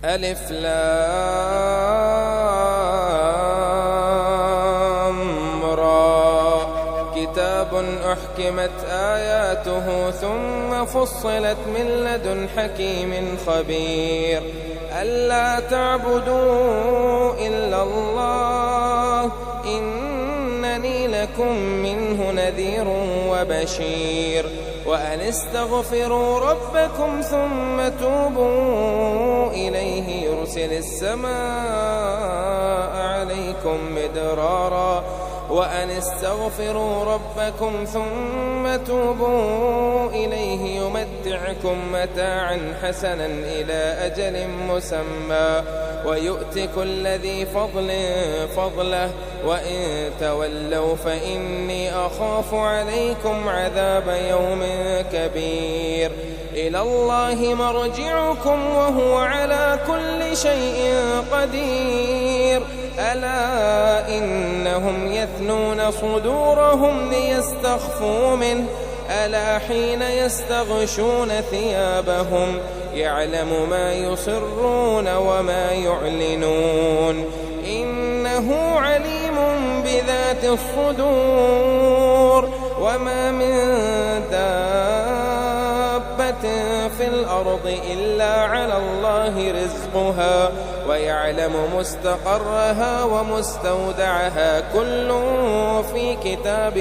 ألف لام را. كتاب أحكمت آياته ثم فصلت من لدن حكيم خبير. ألا تعبدوا إلا الله إنني لكم منه نذير وبشير. وأن استغفروا ربكم ثم توبوا إليه يرسل السماء عليكم مدرارا. وأن استغفروا ربكم ثم توبوا إليه يمتعكم متاعا حسنا إلى أجل مسمى ويؤت كل ذي فضل فضله. وإن تولوا فإني أخاف عليكم عذاب يوم كبير. إلى الله مرجعكم وهو على كل شيء قدير. ألا إنهم يثنون صدورهم ليستخفوا منه. ألا حين يستغشون ثيابهم يعلم ما يصرون وما يعلنون. إنه عليم بذات الصدور. وما من دابة في الأرض إلا على الله رزقها ويعلم مستقرها ومستودعها كل في كتاب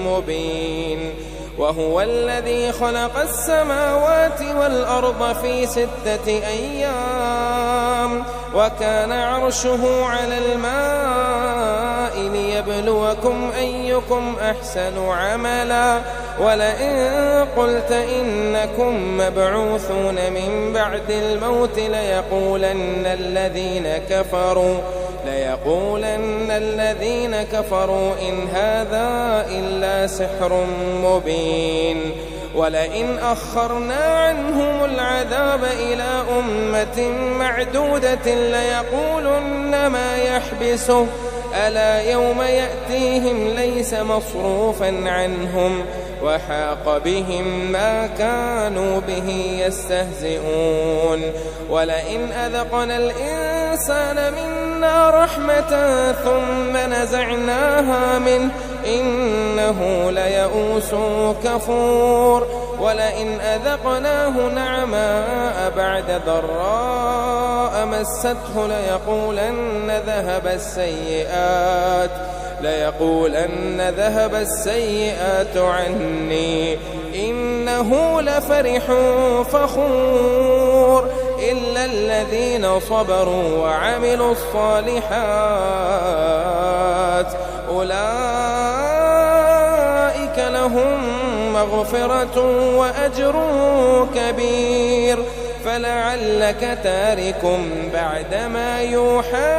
مبين. وهو الذي خلق السماوات والأرض في 6 أيام وكان عرشه على الماء ليبلوكم أيكم أحسن عملا. ولئن قلت إنكم مبعوثون من بعد الموت ليقولن الذين كفروا إن هذا إلا سحر مبين. ولئن أخرنا عنهم العذاب إلى أمة معدودة ليقولن ما يحبسه. ألا يوم يأتيهم ليس مصروفا عنهم وحاق بهم ما كانوا به يستهزئون. ولئن أذقنا الإنسان منا رحمة ثم نزعناها منه إنه ليئوس كفور. ولئن أذقناه نعماء بعد ضراء مسته ليقولن ذهب السيئات عني إنه لفرح فخور. إلا الذين صبروا وعملوا الصالحات أولئك لهم مغفرة وأجر كبير. فلعلك تارك بعدما يوحى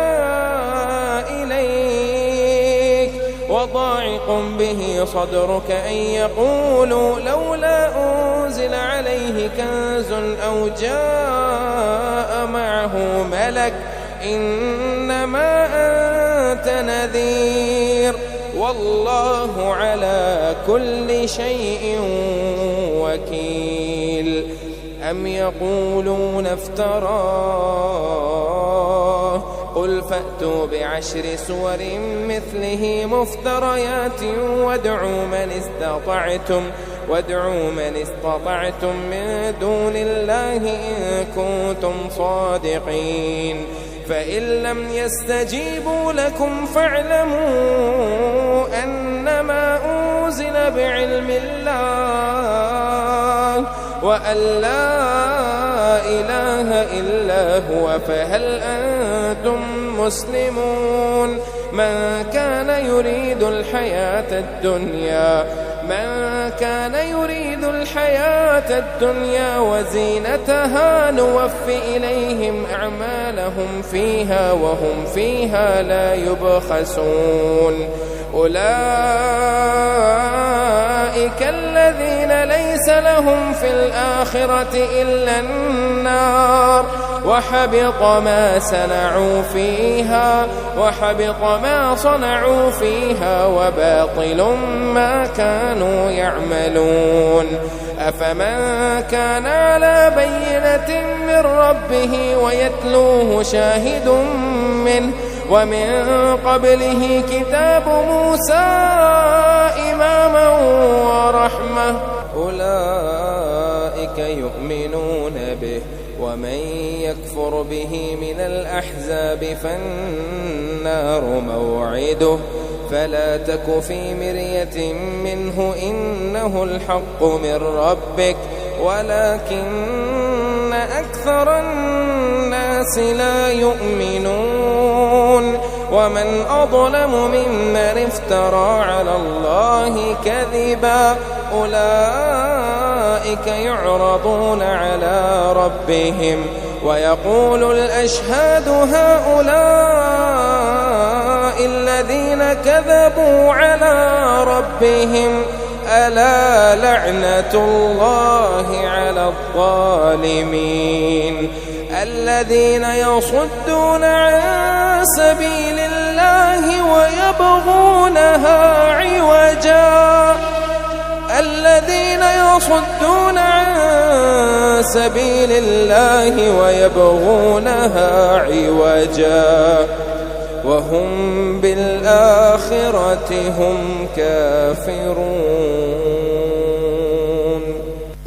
إليك وضاعق به صدرك أن يقولوا لولا أنزل عليه كنز أو جاء معه ملك إنما أنت نذير والله على كل شيء وكيل. أم يقولون افتراه قل فأتوا ب10 سور مثله مفتريات وادعوا من استطعتم من دون الله إن كنتم صادقين. فإن لم يستجيبوا لكم فاعلموا أنما أنزل بعلم الله وأن لا إله إلا هو فهل أنتم مسلمون. من كان يريد الحياة الدنيا وزينتها نوفي إليهم أعمالهم فيها وهم فيها لا يبخسون. أولئك الذين ليس لهم في الآخرة إلا النار وحبط ما صنعوا فيها وباطل ما كانوا يعملون. أفمن كان على بينة من ربه ويتلوه شاهد منه ومن قبله كتاب موسى إماما ورحمة أولئك يؤمنون به ومن يكفر به من الأحزاب فالنار موعده فلا تك في مرية منه إنه الحق من ربك ولكن أكثر الناس لا يؤمنون ومن أظلم ممن افترى على الله كذبا أولئك يعرضون على ربهم ويقول الأشهاد هؤلاء الذين كذبوا على ربهم ألا لعنة الله على الظالمين الذين يصدون عن سبيل الله ويبغونها عوجا الذين يصدون عن سبيل الله ويبغونها عوجا وهم بالآخرة هم كافرون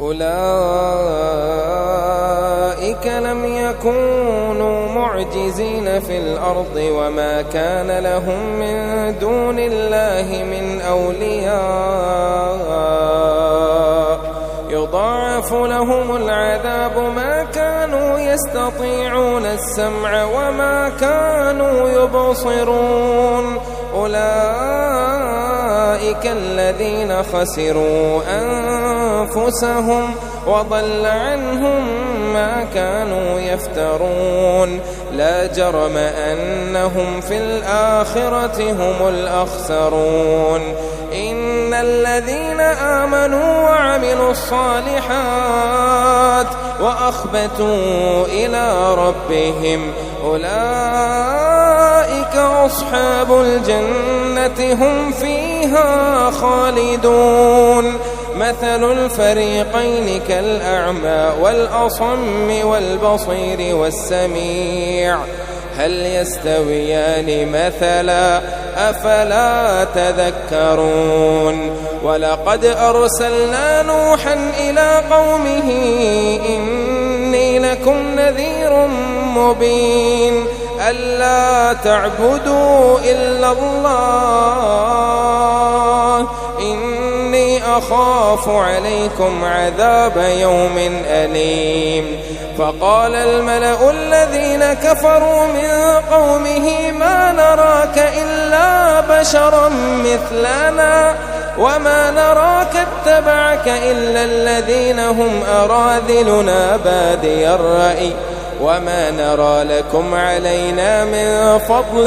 أولئك لم يكونوا معجزين في الأرض وما كان لهم من دون الله من أولياء يضاعف لهم العذاب ما كانوا يستطيعون السمع وما كانوا يبصرون أولئك الذين خسروا أنفسهم وضل عنهم ما كانوا يفترون لا جرم أنهم في الآخرة هم الأخسرون إن الذين آمنوا وعملوا الصالحات وأخبتوا إلى ربهم أولئك أصحاب الجنة هم فيها خالدون مثل الفريقين كالأعمى والأصم والبصير والسميع هل يستويان مثلا أفلا تذكرون ولقد أرسلنا نوحا إلى قومه إني لكم نذير مبين ألا تعبدوا إلا الله إني أخاف عليكم عذاب يوم أليم فقال الملأ الذين كفروا من قومه ما نراك إلا بشرا مثلنا وما نراك اتبعك إلا الذين هم أراذلنا بادي الرأي وما نرى لكم علينا من فضل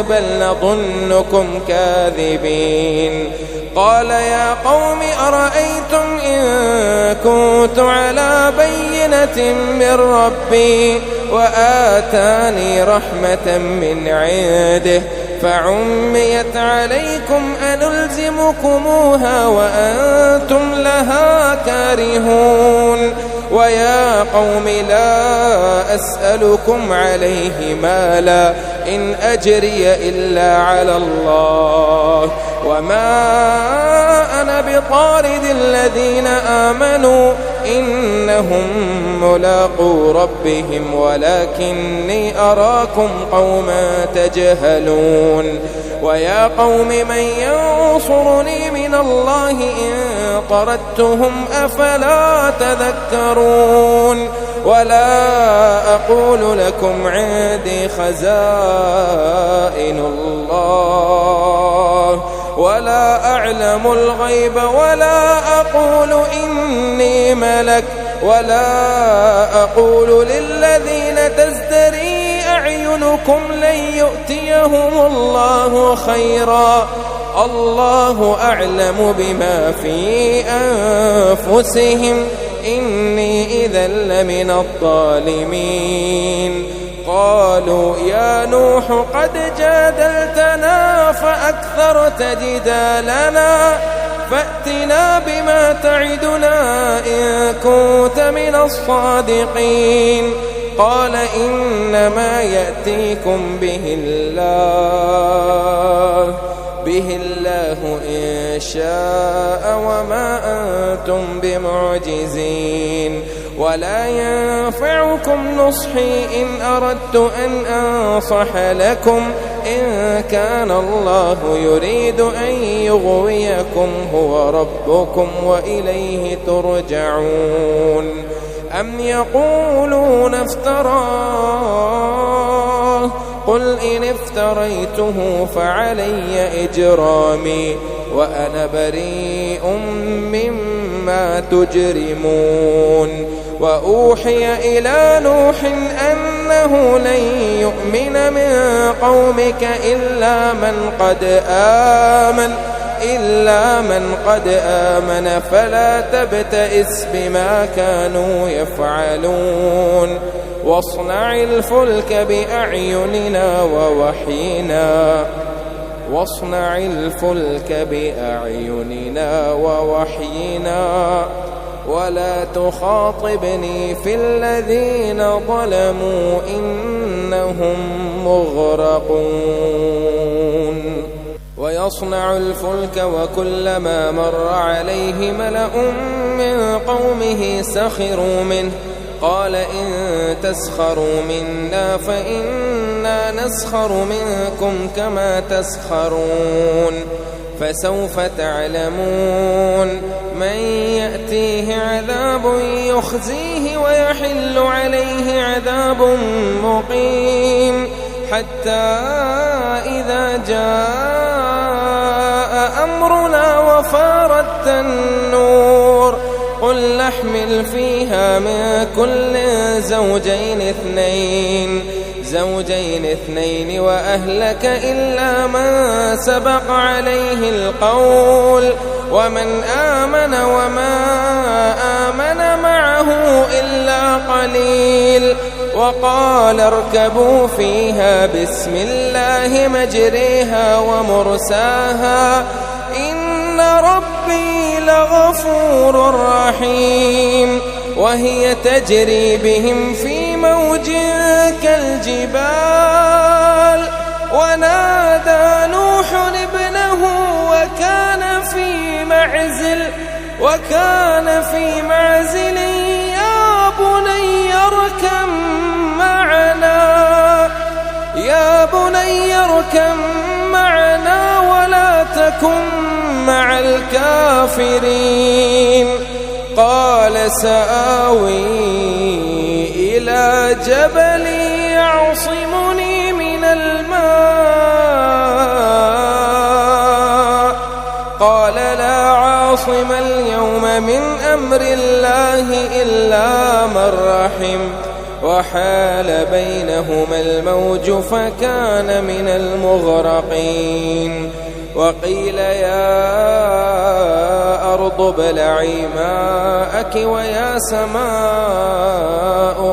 بل نظنكم كاذبين قال يا قوم أرأيتم إن كنت على بينة من ربي وآتاني رحمة من عنده فعميت عليكم أنلزمكموها وأنتم لها كارهون ويا قوم لا أسألكم عليه مالا إن أجري إلا على الله وما أنا بطارد الذين آمنوا إنهم ملاقو ربهم ولكني أراكم قوما تجهلون ويا قوم من ينصرني من الله إن طردتهم أفلا تذكرون ولا أقول لكم عندي خزائن الله ولا أعلم الغيب ولا أقول إني ملك ولا أقول للذين تزدري أعينكم لن يؤتيهم الله خيرا الله أعلم بما في أنفسهم إني إذا لمن الظالمين قالوا يا نوح قد جادلتنا فأكثرت جدالنا فأتنا بما تعدنا إن كنت من الصادقين. قال إنما يأتيكم به الله إن شاء وما أنتم بمعجزين. ولا ينفعكم نصحي إن أردت أن أنصح لكم إن كان الله يريد أن يغويكم هو ربكم وإليه ترجعون. أم يقولون افتراه قل إن افتريته فعلي إجرامي وأنا بريء مما تجرمون. وأوحي إلى نوح أنه لن يؤمن من قومك إلا من قد آمن فلا تبتئس بما كانوا يفعلون. واصنع الفلك بأعيننا ووحينا ولا تخاطبني في الذين ظلموا إنهم مغرقون. ويصنع الفلك وكلما مر عليه ملأ من قومه سخروا منه قال إن تسخروا منا فإنا نسخر منكم كما تسخرون. فسوف تعلمون من يأتيه عذاب يخزيه ويحل عليه عذاب مقيم. حتى إذا جاء أمرنا وفارت النور قل نحمل فيها من كل زوجين اثنين وأهلك إلا من سبق عليه القول ومن آمن وما آمن معه إلا قليل. وقال اركبوا فيها بسم الله مجريها ومرساها إن ربي لغفور رحيم. وهي تجري بهم في موج كالجبال ونادى نوح ابنه وكان في معزل يا بني اركم معنا ولا تكن مع الكافرين. قال سآوي إلى جبل يعصمني من الماء قال لا عاصم اليوم من أمر الله إلا من رحم وحال بينهما الموج فكان من المغرقين. وقيل يا أرض ابلعي ماءك ويا سماء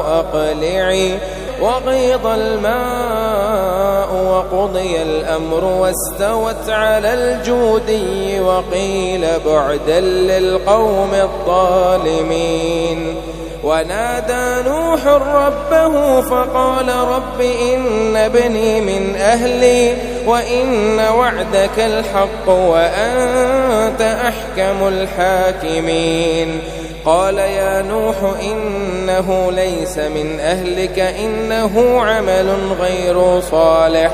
أقلعي وغيض الماء وقضي الأمر واستوت على الجودي وقيل بعدا للقوم الظالمين. ونادى نوح ربه فقال رب إن ابني من أهلي وإن وعدك الحق وأنت أحكم الحاكمين. قال يا نوح إنه ليس من أهلك إنه عمل غير صالح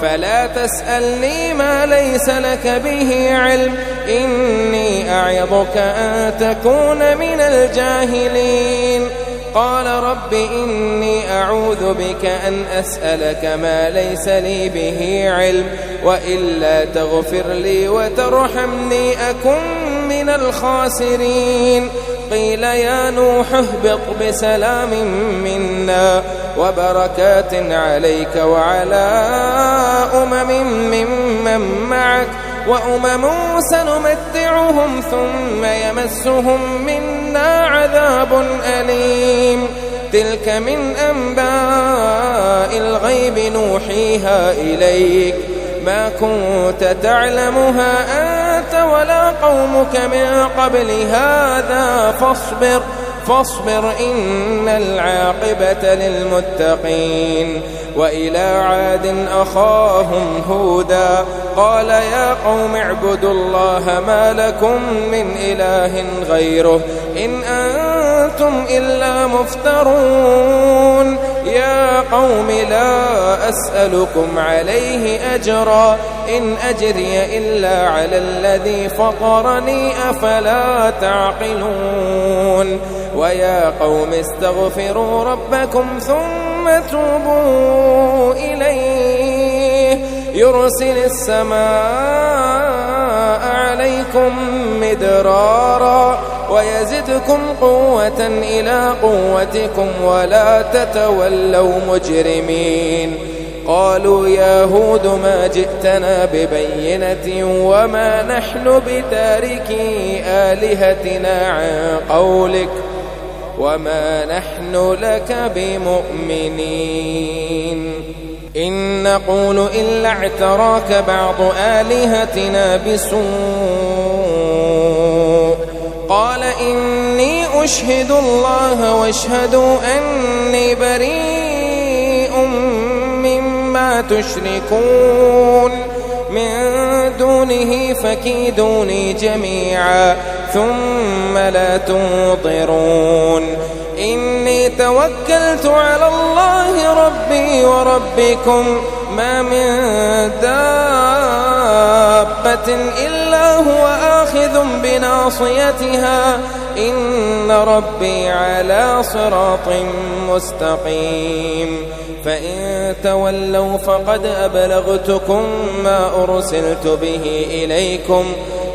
فلا تسألني ما ليس لك به علم إني أعظك أن تكون من الجاهلين. قال رب إني أعوذ بك أن أسألك ما ليس لي به علم وإلا تغفر لي وترحمني أكن من الخاسرين. قيل يا نوح اهبط بسلام منا وبركات عليك وعلى ممن معك وأمم سنمتعهم ثم يمسهم منا عذاب أليم. تلك من أنباء الغيب نوحيها إليك ما كنت تعلمها أنت ولا قومك من قبل هذا فاصبر إن العاقبة للمتقين. وإلى عاد أخاهم هودا قال يا قوم اعبدوا الله ما لكم من إله غيره إن أنتم إلا مفترون. يا قوم لا أسألكم عليه أجرا إن أجري إلا على الذي فطرني أفلا تعقلون. ويا قوم استغفروا ربكم ثم توبوا إليه يرسل السماء عليكم مدرارا ويزدكم قوة إلى قوتكم ولا تتولوا مجرمين. قالوا يا هود ما جئتنا ببينة وما نحن بتاركي آلهتنا عن قولك وما نحن لك بمؤمنين إن نقول إلا اعتراك بعض آلهتنا بسوء. قال إني أشهد الله واشهدوا أني بريء مما تشركون من دونه فكيدوني جميعا ثم لا تنظرون. إني توكلت على الله ربي وربكم ما من دابة إلا هو آخذ بناصيتها إن ربي على صراط مستقيم. فإن تولوا فقد أبلغتكم ما أرسلت به إليكم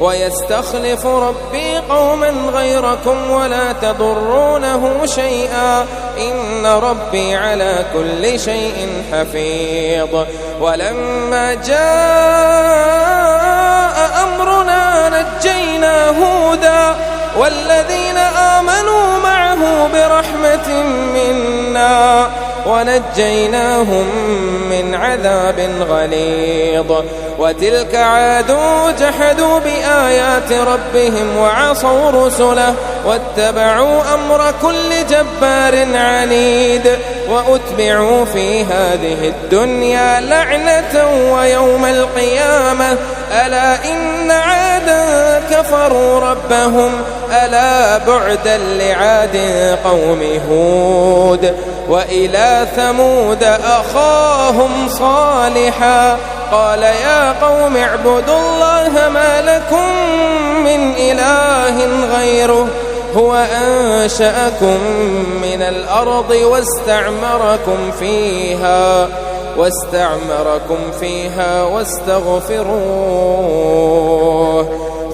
ويستخلف ربي قوما غيركم ولا تضرونه شيئا إن ربي على كل شيء حفيظ. ولما جاء أمرنا نجينا هودا والذين آمنوا معه برحمة منا ونجيناهم من عذاب غليظ. وتلك عاد جحدوا بآيات ربهم وعصوا رسله واتبعوا أمر كل جبار عنيد. وأتبعوا في هذه الدنيا لعنة ويوم القيامة ألا إن عادا كفروا ربهم ألا بعدا لعاد قوم هود. وإلى ثمود أخاهم صالحا قال يا قوم اعبدوا الله ما لكم من إله غيره هو أنشأكم من الأرض واستعمركم فيها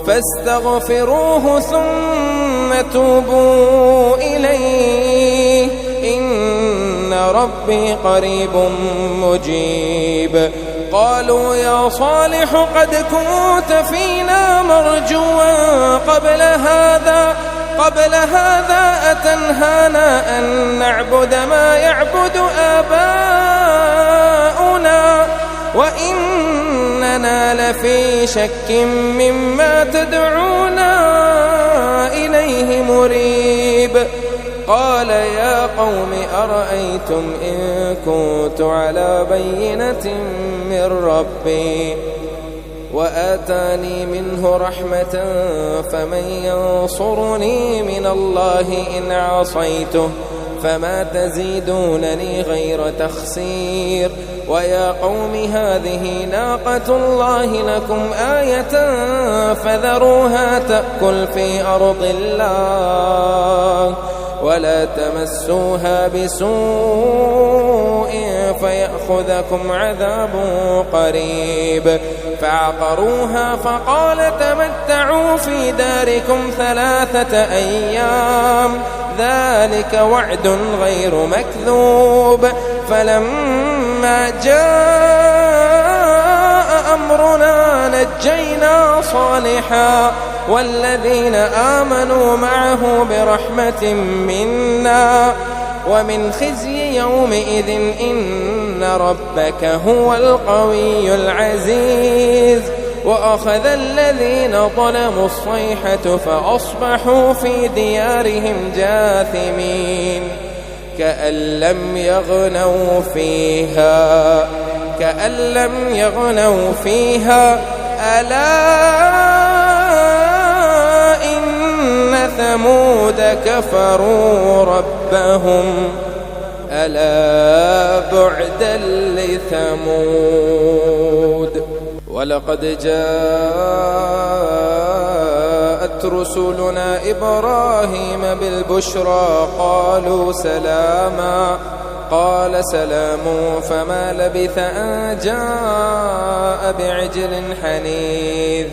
فاستغفروه ثم توبوا إليه إن ربي قريب مجيب. قالوا يا صالح قد كنت فينا مرجوا قبل هذا أتنهانا أن نعبد ما يعبد آباؤنا وإننا لفي شك مما تدعونا إليه مريب. قال يا قوم أرأيتم إن كنت على بينة من ربي وآتاني منه رحمة فمن ينصرني من الله إن عصيته فما تزيدونني غير تخسير. ويا قوم هذه ناقة الله لكم آية فذروها تأكل في أرض الله ولا تمسوها بسوء فيأخذكم عذاب قريب. فعقروها فقال تمتعوا في داركم 3 أيام ذلك وعد غير مكذوب. فلما جاء أمرنا نجينا صالحا والذين آمنوا معه برحمة منا ومن خزي يومئذ إن ربك هو القوي العزيز. وأخذ الذين ظلموا الصيحة فأصبحوا في ديارهم جاثمين كأن لم يغنوا فيها ألا إن ثمود كفروا ربهم ألا بعدا لثمود. ولقد جاءت رسلنا إبراهيم بالبشرى قالوا سلاما قال سلام فما لبث أن جاء بعجل حنيذ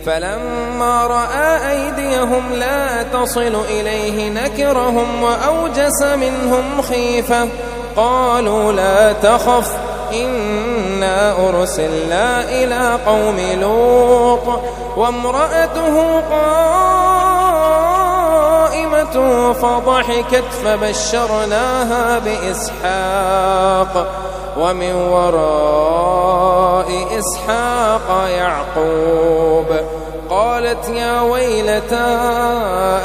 فلما رأى أيديهم لا تصل إليه نكرهم وأوجس منهم خيفة قالوا لا تخف إنا أرسلنا إلى قوم لوط وامرأته قائمة فضحكت فبشرناها بإسحاق ومن وراء إسحاق يعقوب قالت يا ويلتى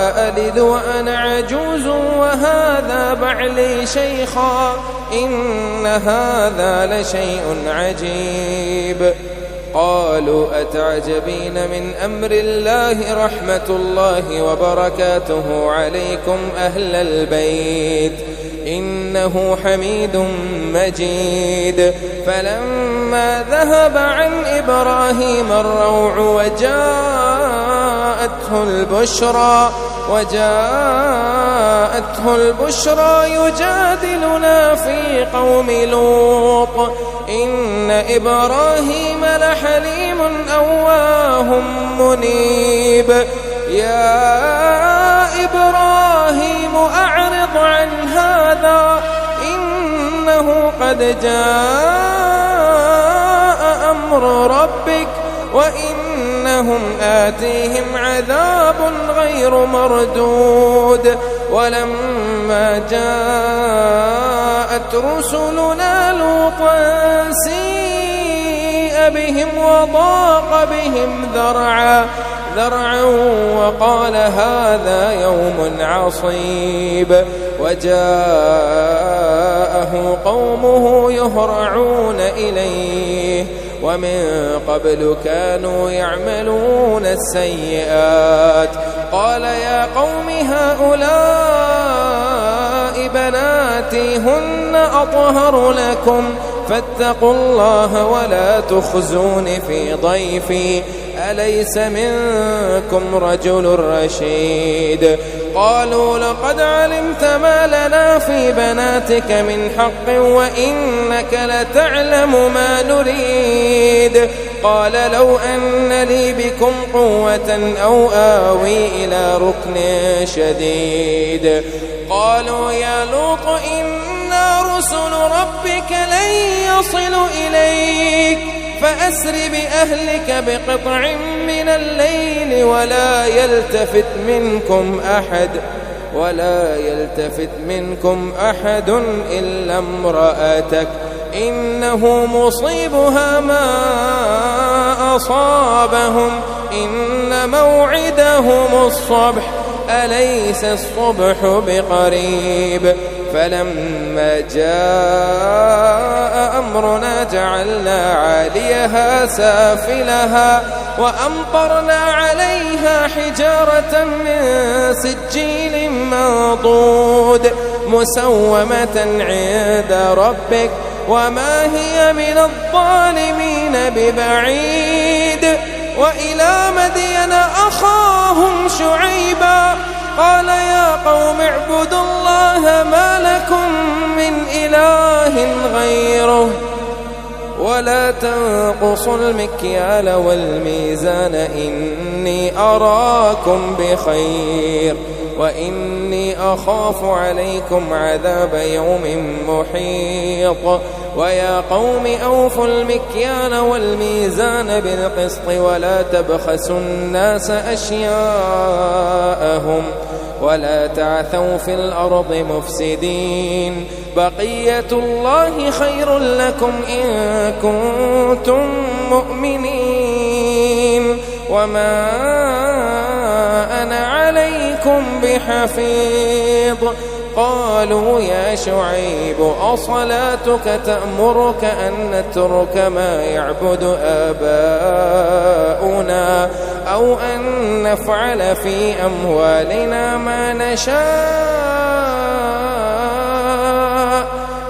أألد وأنا عجوز وهذا بعلي شيخا إن هذا لشيء عجيب. قالوا أتعجبين من أمر الله رحمة الله وبركاته عليكم أهل البيت إنه حميد مجيد. فلما ذهب عن إبراهيم الروع وجاءته البشرى يجادلنا في قوم لوط إن إبراهيم لحليم أواه منيب. يا إبراهيم أعرض عن هذا إنه قد جاء أمر ربك وإنهم آتيهم عذاب غير مردود. ولما جاءت رسلنا لوطا سيء بهم وضاق بهم ذرعا وقال هذا يوم عصيب. وجاءه قومه يهرعون إليه ومن قبل كانوا يعملون السيئات قال يا قوم هؤلاء بناتي هن أطهر لكم فاتقوا الله ولا تخزون في ضيفي أليس منكم رجل رشيد. قالوا لقد علمت ما لنا في بناتك من حق وإنك لتعلم ما نريد. قال لو أن لي بكم قوة أو آوي إلى ركن شديد. قالوا يا لوط إنا رسل ربك لن يصلوا إليك فأسر بأهلك بقطع من الليل ولا يلتفت منكم أحد إلا امرأتك إنه مصيبها ما أصابهم إن موعدهم الصبح أليس الصبح بقريب. فلما جاء أمرنا جعلنا عاليها سافلها وأمطرنا عليها حجارة من سجيل منضود مسومة عند ربك وما هي من الظالمين ببعيد. وإلى مدين أخاهم شعيبا قال يا قوم اعبدوا الله ما لكم من إله غيره ولا تنقصوا المكيال والميزان إني أراكم بخير وإني أخاف عليكم عذاب يوم محيط. ويا قوم أوفوا المكيال والميزان بالقسط ولا تبخسوا الناس أشياءهم ولا تعثوا في الأرض مفسدين. بقية الله خير لكم إن كنتم مؤمنين. وما أنا عليكم بحفيظ. قالوا يا شعيب أصلاتك تأمرك أن نترك ما يعبد آباؤنا أو أن نفعل في أموالنا ما نشاء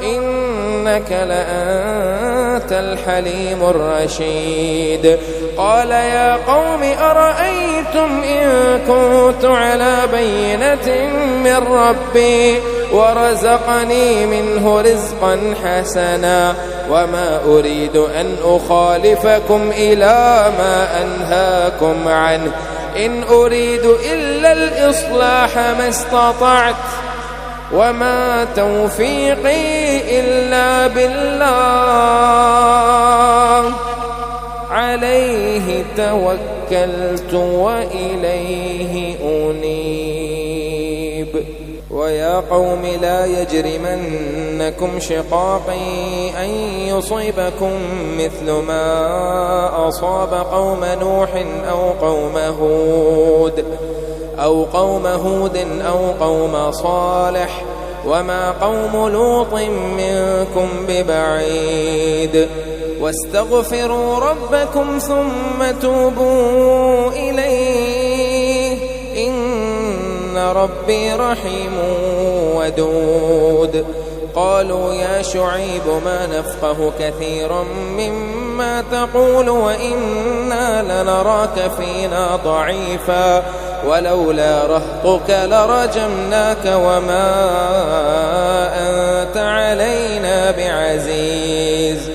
إنك لأنت الحليم الرشيد. قال يا قوم أرأيتم إن كنت على بينة من ربي ورزقني منه رزقا حسنا وما أريد أن أخالفكم إلى ما أنهاكم عنه إن أريد إلا الإصلاح ما استطعت وما توفيقي إلا بالله عليه توكلت وإليه أنيب. ويا قوم لا يجرمنكم شقاقي أن يصيبكم مثل ما أصاب قوم نوح أو قوم هود أو قوم صالح وما قوم لوط منكم ببعيد. واستغفروا ربكم ثم توبوا إليه إن ربي رحيم ودود. قالوا يا شعيب ما نفقه كثيرا مما تقول وإنا لنراك فينا ضعيفا ولولا رهطك لرجمناك وما أنت علينا بعزيز.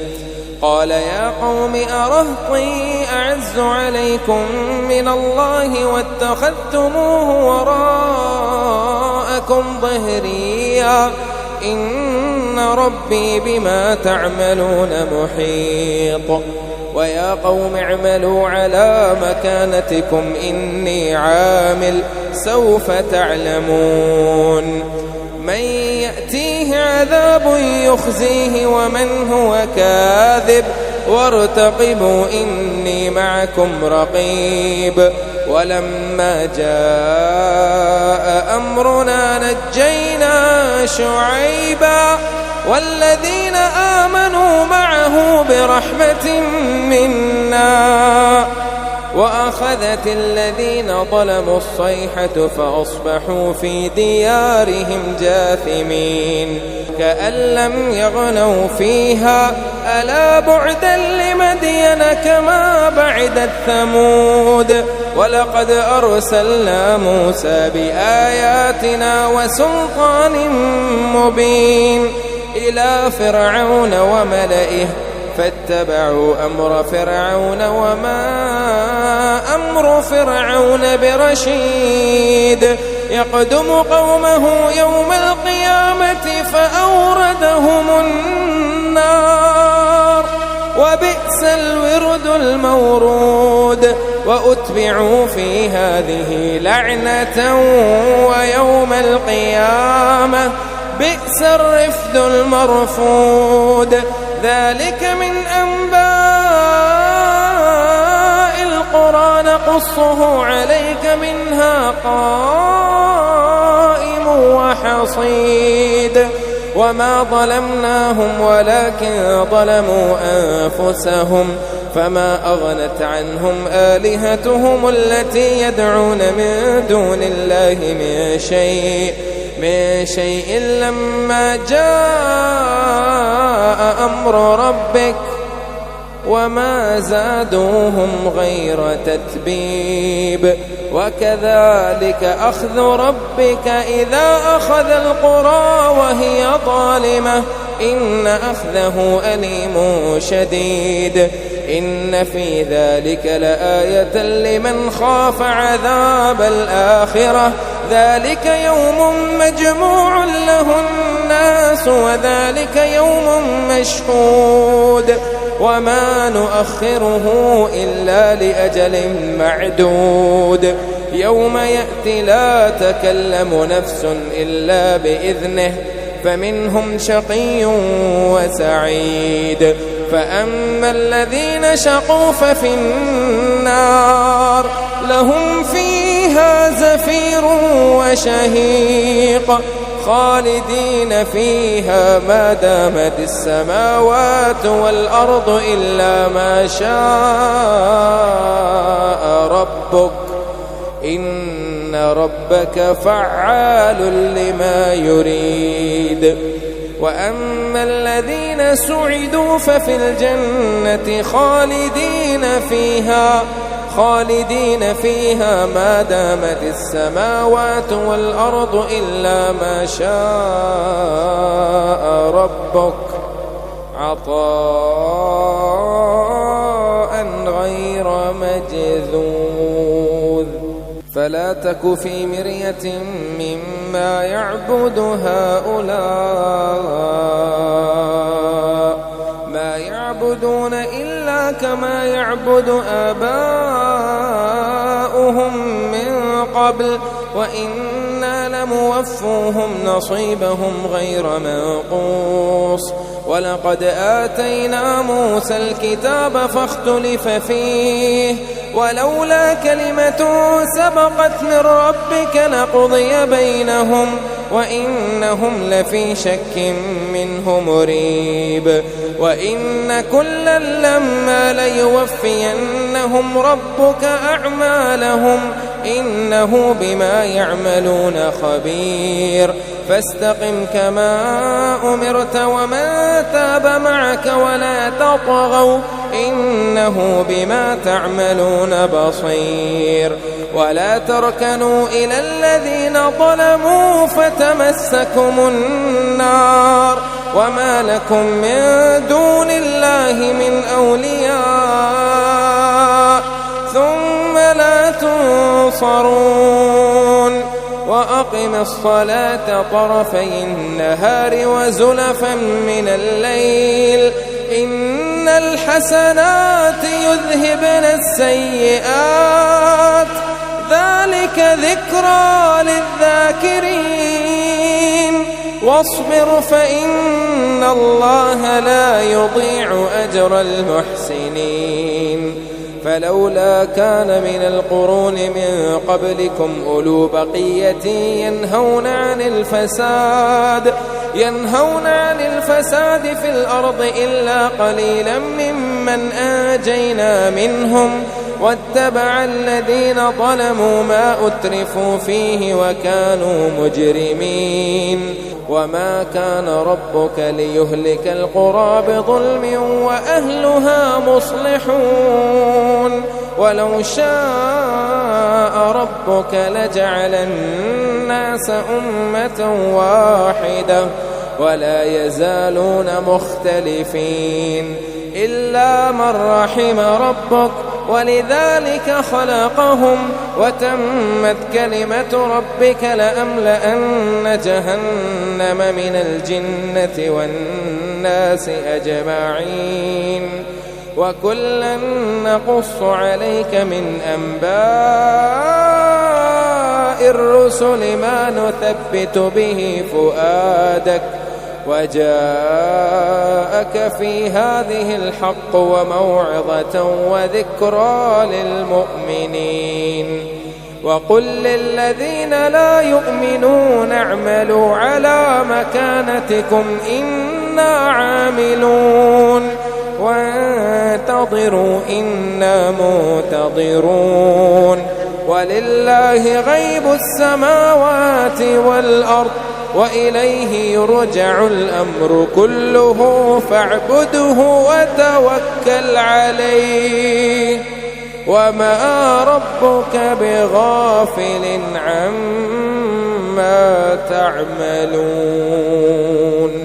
قال يا قوم أرهطي أعز عليكم من الله واتخذتموه وراءكم ظهريا إن ربي بما تعملون محيط. ويا قوم اعملوا على مكانتكم إني عامل سوف تعلمون من يأتيه عذاب يخزيه ومن هو كاذب وارتقبوا إني معكم رقيب. ولما جاء أمرنا نجينا شعيبا والذين آمنوا معه برحمة منا وأخذت الذين ظلموا الصيحة فأصبحوا في ديارهم جاثمين كأن لم يغنوا فيها ألا بعدا لمدين كما بعدت ثمود. ولقد أرسلنا موسى بآياتنا وسلطان مبين إلى فرعون وملئه فاتبعوا أمر فرعون وما أمر فرعون برشيد. يقدم قومه يوم القيامة فأوردهم النار وبئس الورد المورود. وأتبعوا في هذه لعنة ويوم القيامة بئس الرفد المرفود. ذلك من أنباء القرى نقصه عليك منها قائم وحصيد. وما ظلمناهم ولكن ظلموا أنفسهم فما أغنت عنهم آلهتهم التي يدعون من دون الله من شيء لما جاء أمر ربك وما زادوهم غير تتبيب. وكذلك أخذ ربك إذا أخذ القرى وهي ظالمة إن أخذه أليم شديد. إن في ذلك لآية لمن خاف عذاب الآخرة ذلك يوم مجموع له الناس وذلك يوم مشهود وما نؤخره إلا لأجل معدود. يوم يأتي لا تكلم نفس إلا بإذنه فمنهم شقي وسعيد. فأما الذين شقوا ففي النار لهم فيها زفير وشهيق خالدين فيها ما دامت السماوات والأرض إلا ما شاء ربك إن ربك فعال لما يريد. وأما الذين سعدوا ففي الجنة خالدين فيها ما دامت السماوات والأرض إلا ما شاء ربك عطاء غير مجذوذ. فلا تك في مرية مما يعبد هؤلاء ما يعبدون إلا كما يعبد آباؤهم من قبل وإنا لموفوهم نصيبهم غير منقوص. ولقد آتينا موسى الكتاب فاختلف فيه ولولا كلمة سبقت من ربك لقضي بينهم وإنهم لفي شك منه مريب. وإن كلا لما ليوفينهم ربك أعمالهم إنه بما يعملون خبير. فاستقم كما أمرت ومن تاب معك ولا تطغوا إنه بما تعملون بصير. ولا تركنوا إلى الذين ظلموا فتمسكم النار وما لكم من دون الله من أولياء ثم لا تنصرون. وأقم الصلاة طرفي النهار وزلفا من الليل إن الحسنات يذهبن السيئات ذلك ذكرى للذاكرين. واصبر فإن الله لا يضيع أجر المحسنين. فلولا كان من القرون من قبلكم أولو بقية ينهون عن الفساد في الأرض إلا قليلا ممن أنجينا منهم واتبع الذين ظلموا ما أترفوا فيه وكانوا مجرمين. وما كان ربك ليهلك القرى بظلم وأهلها مصلحون. ولو شاء ربك لجعل الناس أمة واحدة ولا يزالون مختلفين إلا من رحم ربك ولذلك خلقهم وتمت كلمة ربك لأملأن جهنم من الجنة والناس أجمعين. وكلا نقص عليك من أنباء الرسل ما نثبت به فؤادك وجاءك في هذه الحق وموعظة وذكرى للمؤمنين. وقل للذين لا يؤمنون اعملوا على مكانتكم إنا عاملون وانتظروا إنا منتظرون. ولله غيب السماوات والأرض وإليه يرجع الأمر كله فاعبده وتوكل عليه وما ربك بغافل عما تعملون.